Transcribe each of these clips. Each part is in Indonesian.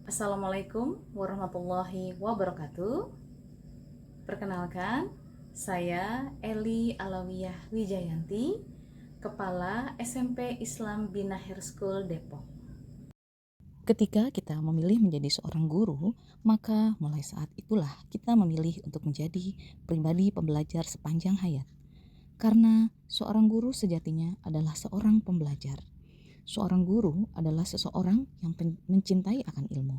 Assalamualaikum warahmatullahi wabarakatuh. Perkenalkan, saya Eli Alawiyah Wijayanti, Kepala SMP Islam Binahir School Depok. Ketika kita memilih menjadi seorang guru, maka mulai saat itulah kita memilih untuk menjadi pribadi pembelajar sepanjang hayat. Karena seorang guru sejatinya adalah seorang pembelajar. Seorang guru adalah seseorang yang mencintai akan ilmu.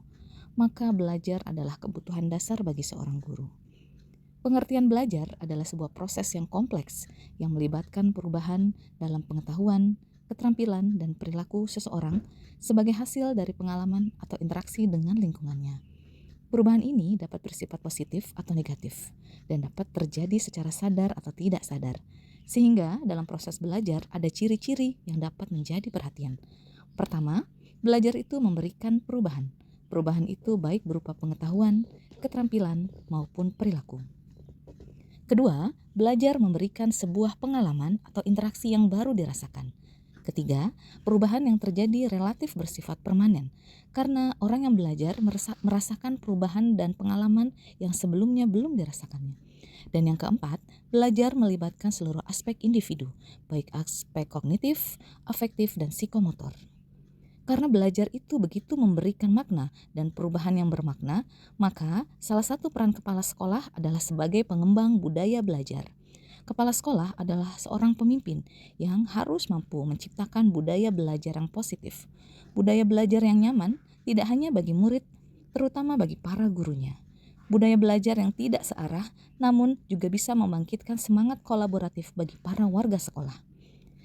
Maka belajar adalah kebutuhan dasar bagi seorang guru. Pengertian belajar adalah sebuah proses yang kompleks yang melibatkan perubahan dalam pengetahuan, keterampilan, dan perilaku seseorang sebagai hasil dari pengalaman atau interaksi dengan lingkungannya. Perubahan ini dapat bersifat positif atau negatif dan dapat terjadi secara sadar atau tidak sadar. Sehingga dalam proses belajar ada ciri-ciri yang dapat menjadi perhatian. Pertama, belajar itu memberikan perubahan. Perubahan itu baik berupa pengetahuan, keterampilan, maupun perilaku. Kedua, belajar memberikan sebuah pengalaman atau interaksi yang baru dirasakan. Ketiga, perubahan yang terjadi relatif bersifat permanen, karena orang yang belajar merasakan perubahan dan pengalaman yang sebelumnya belum dirasakannya. Dan yang keempat, belajar melibatkan seluruh aspek individu, baik aspek kognitif, afektif, dan psikomotor. Karena belajar itu begitu memberikan makna dan perubahan yang bermakna, maka salah satu peran kepala sekolah adalah sebagai pengembang budaya belajar. Kepala sekolah adalah seorang pemimpin yang harus mampu menciptakan budaya belajar yang positif. Budaya belajar yang nyaman tidak hanya bagi murid, terutama bagi para gurunya. Budaya belajar yang tidak searah, namun juga bisa membangkitkan semangat kolaboratif bagi para warga sekolah.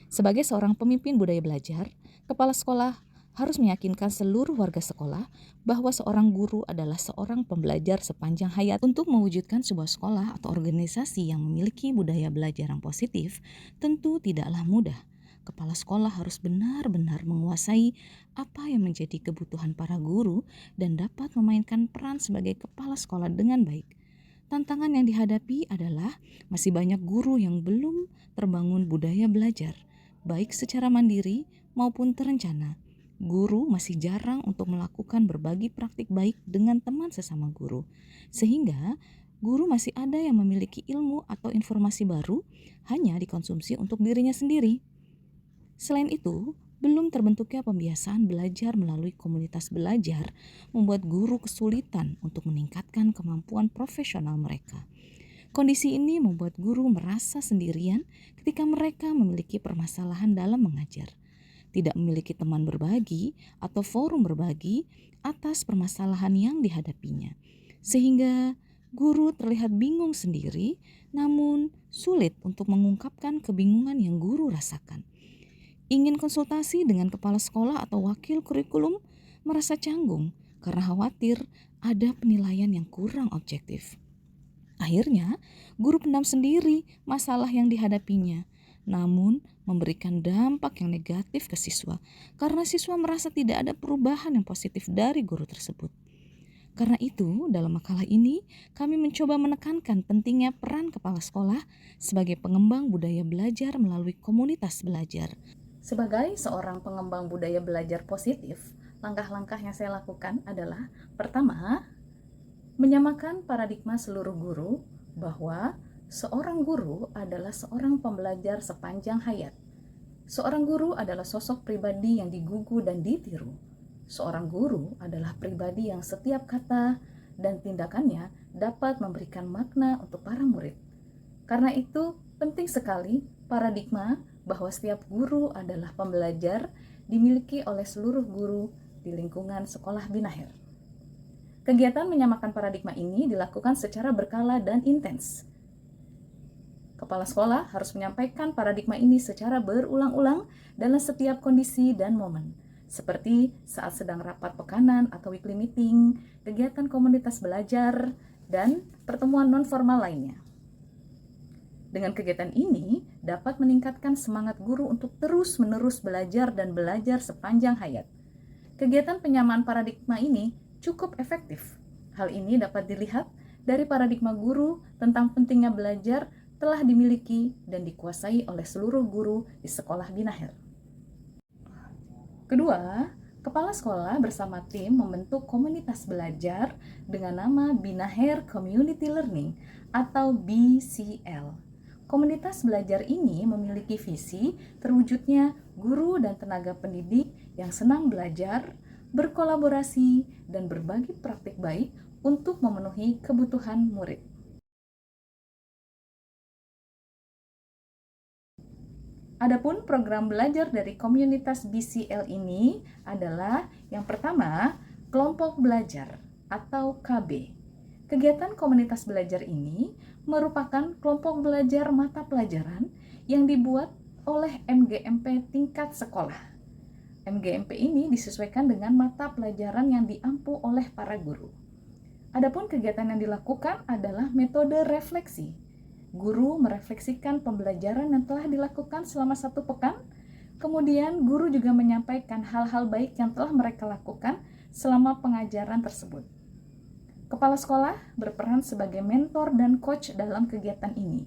Sebagai seorang pemimpin budaya belajar, kepala sekolah harus meyakinkan seluruh warga sekolah bahwa seorang guru adalah seorang pembelajar sepanjang hayat. Untuk mewujudkan sebuah sekolah atau organisasi yang memiliki budaya belajar yang positif, tentu tidaklah mudah. Kepala sekolah harus benar-benar menguasai apa yang menjadi kebutuhan para guru dan dapat memainkan peran sebagai kepala sekolah dengan baik. Tantangan yang dihadapi adalah masih banyak guru yang belum terbangun budaya belajar, baik secara mandiri maupun terencana. Guru masih jarang untuk melakukan berbagi praktik baik dengan teman sesama guru, sehingga guru masih ada yang memiliki ilmu atau informasi baru hanya dikonsumsi untuk dirinya sendiri. Selain itu, belum terbentuknya pembiasaan belajar melalui komunitas belajar membuat guru kesulitan untuk meningkatkan kemampuan profesional mereka. Kondisi ini membuat guru merasa sendirian ketika mereka memiliki permasalahan dalam mengajar, tidak memiliki teman berbagi atau forum berbagi atas permasalahan yang dihadapinya. Sehingga guru terlihat bingung sendiri, namun sulit untuk mengungkapkan kebingungan yang guru rasakan. Ingin konsultasi dengan kepala sekolah atau wakil kurikulum, merasa canggung karena khawatir ada penilaian yang kurang objektif. Akhirnya, guru pendam sendiri masalah yang dihadapinya, namun memberikan dampak yang negatif ke siswa karena siswa merasa tidak ada perubahan yang positif dari guru tersebut. Karena itu, dalam makalah ini kami mencoba menekankan pentingnya peran kepala sekolah sebagai pengembang budaya belajar melalui komunitas belajar. Sebagai seorang pengembang budaya belajar positif, langkah-langkah yang saya lakukan adalah: pertama, menyamakan paradigma seluruh guru bahwa seorang guru adalah seorang pembelajar sepanjang hayat. Seorang guru adalah sosok pribadi yang digugu dan ditiru. Seorang guru adalah pribadi yang setiap kata dan tindakannya dapat memberikan makna untuk para murid. Karena itu, penting sekali paradigma bahwa setiap guru adalah pembelajar dimiliki oleh seluruh guru di lingkungan sekolah Binahir. Kegiatan menyamakan paradigma ini dilakukan secara berkala dan intens. Kepala sekolah harus menyampaikan paradigma ini secara berulang-ulang dalam setiap kondisi dan momen, seperti saat sedang rapat pekanan atau weekly meeting, kegiatan komunitas belajar, dan pertemuan non-formal lainnya. Dengan kegiatan ini dapat meningkatkan semangat guru untuk terus-menerus belajar dan belajar sepanjang hayat. Kegiatan penyamaan paradigma ini cukup efektif. Hal ini dapat dilihat dari paradigma guru tentang pentingnya belajar telah dimiliki dan dikuasai oleh seluruh guru di sekolah Binahir. Kedua, Kepala sekolah bersama tim membentuk komunitas belajar dengan nama Binaher Community Learning atau BCL. Komunitas belajar ini memiliki visi terwujudnya guru dan tenaga pendidik yang senang belajar, berkolaborasi, dan berbagi praktik baik untuk memenuhi kebutuhan murid. Adapun program belajar dari komunitas BCL ini adalah yang pertama, kelompok belajar atau KB. Kegiatan komunitas belajar ini merupakan kelompok belajar mata pelajaran yang dibuat oleh MGMP tingkat sekolah. MGMP ini disesuaikan dengan mata pelajaran yang diampu oleh para guru. Adapun kegiatan yang dilakukan adalah metode refleksi. Guru merefleksikan pembelajaran yang telah dilakukan selama 1 pekan. Kemudian guru juga menyampaikan hal-hal baik yang telah mereka lakukan selama pengajaran tersebut. Kepala sekolah berperan sebagai mentor dan coach dalam kegiatan ini.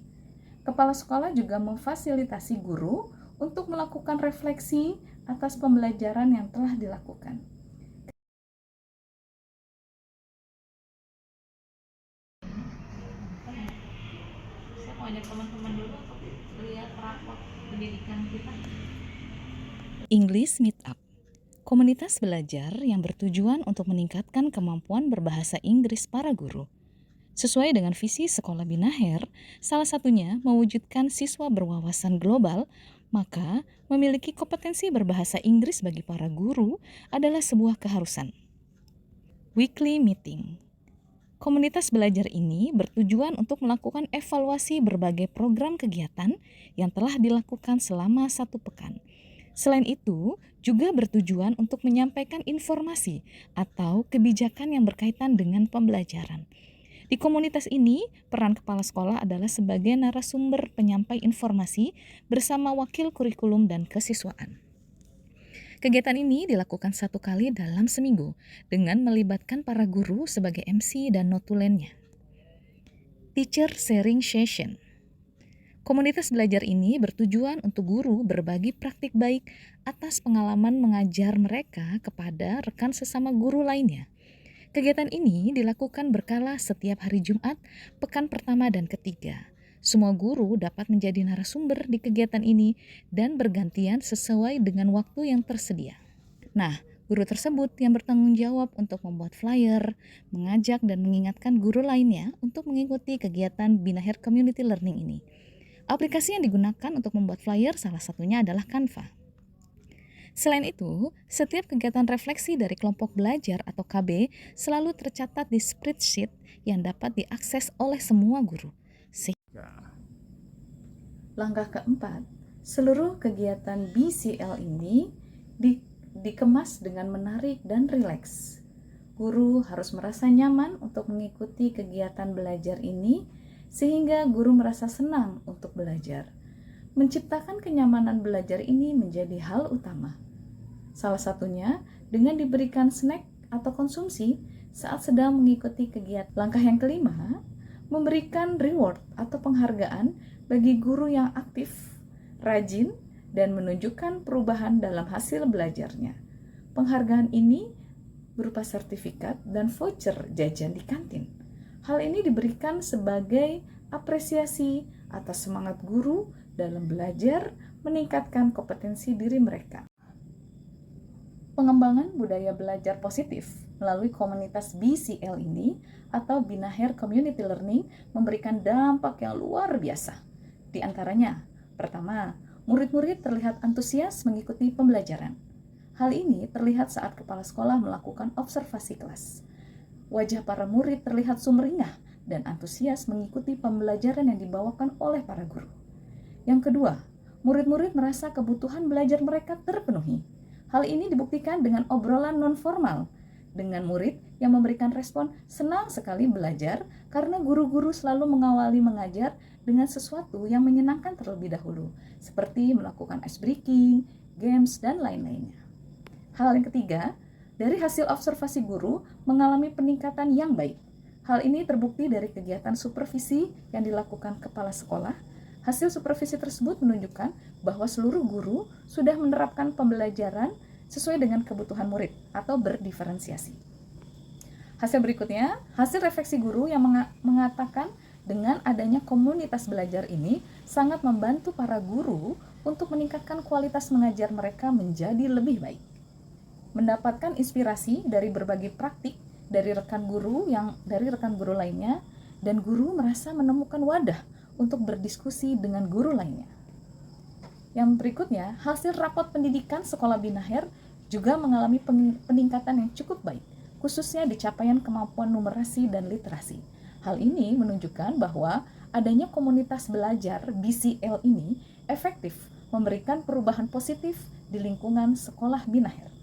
Kepala sekolah juga memfasilitasi guru untuk melakukan refleksi atas pembelajaran yang telah dilakukan. Saya mau ajak teman-teman dulu untuk lihat rapor pendidikan kita. English Meetup, komunitas belajar yang bertujuan untuk meningkatkan kemampuan berbahasa Inggris para guru. Sesuai dengan visi Sekolah Binaher, salah satunya mewujudkan siswa berwawasan global, maka memiliki kompetensi berbahasa Inggris bagi para guru adalah sebuah keharusan. Weekly Meeting, komunitas belajar ini bertujuan untuk melakukan evaluasi berbagai program kegiatan yang telah dilakukan selama 1 pekan. Selain itu, juga bertujuan untuk menyampaikan informasi atau kebijakan yang berkaitan dengan pembelajaran. Di komunitas ini, peran kepala sekolah adalah sebagai narasumber penyampai informasi bersama wakil kurikulum dan kesiswaan. Kegiatan ini dilakukan 1 kali dalam seminggu dengan melibatkan para guru sebagai MC dan notulennya. Teacher Sharing Session, komunitas belajar ini bertujuan untuk guru berbagi praktik baik atas pengalaman mengajar mereka kepada rekan sesama guru lainnya. Kegiatan ini dilakukan berkala setiap hari Jumat, pekan pertama dan ketiga. Semua guru dapat menjadi narasumber di kegiatan ini dan bergantian sesuai dengan waktu yang tersedia. Nah, guru tersebut yang bertanggung jawab untuk membuat flyer, mengajak dan mengingatkan guru lainnya untuk mengikuti kegiatan Binaher Community Learning ini. Aplikasi yang digunakan untuk membuat flyer salah satunya adalah Canva. Selain itu, setiap kegiatan refleksi dari kelompok belajar atau KB selalu tercatat di spreadsheet yang dapat diakses oleh semua guru. Langkah keempat, seluruh kegiatan BCL ini dikemas dengan menarik dan rileks. Guru harus merasa nyaman untuk mengikuti kegiatan belajar ini sehingga guru merasa senang untuk belajar. Menciptakan kenyamanan belajar ini menjadi hal utama. Salah satunya dengan diberikan snack atau konsumsi saat sedang mengikuti kegiatan. Langkah yang kelima, memberikan reward atau penghargaan bagi guru yang aktif, rajin, dan menunjukkan perubahan dalam hasil belajarnya. Penghargaan ini berupa sertifikat dan voucher jajan di kantin. Hal ini diberikan sebagai apresiasi atas semangat guru dalam belajar meningkatkan kompetensi diri mereka. Pengembangan budaya belajar positif melalui komunitas BCL ini atau Binaher Community Learning memberikan dampak yang luar biasa. Di antaranya, pertama, murid-murid terlihat antusias mengikuti pembelajaran. Hal ini terlihat saat kepala sekolah melakukan observasi kelas. Wajah para murid terlihat sumringah dan antusias mengikuti pembelajaran yang dibawakan oleh para guru. Yang kedua, murid-murid merasa kebutuhan belajar mereka terpenuhi. Hal ini dibuktikan dengan obrolan non-formal dengan murid yang memberikan respon senang sekali belajar karena guru-guru selalu mengawali mengajar dengan sesuatu yang menyenangkan terlebih dahulu, seperti melakukan ice breaking, games, dan lain-lainnya. Hal yang ketiga, dari hasil observasi guru mengalami peningkatan yang baik. Hal ini terbukti dari kegiatan supervisi yang dilakukan kepala sekolah. Hasil supervisi tersebut menunjukkan bahwa seluruh guru sudah menerapkan pembelajaran sesuai dengan kebutuhan murid atau berdiferensiasi. Hasil berikutnya, hasil refleksi guru yang mengatakan dengan adanya komunitas belajar ini sangat membantu para guru untuk meningkatkan kualitas mengajar mereka menjadi lebih baik. Mendapatkan inspirasi dari berbagai praktik dari rekan guru lainnya, dan guru merasa menemukan wadah untuk berdiskusi dengan guru lainnya. Yang berikutnya, hasil rapot pendidikan Sekolah Binaher juga mengalami peningkatan yang cukup baik, khususnya di capaian kemampuan numerasi dan literasi. Hal ini menunjukkan bahwa adanya komunitas belajar BCL ini efektif memberikan perubahan positif di lingkungan Sekolah Binaher.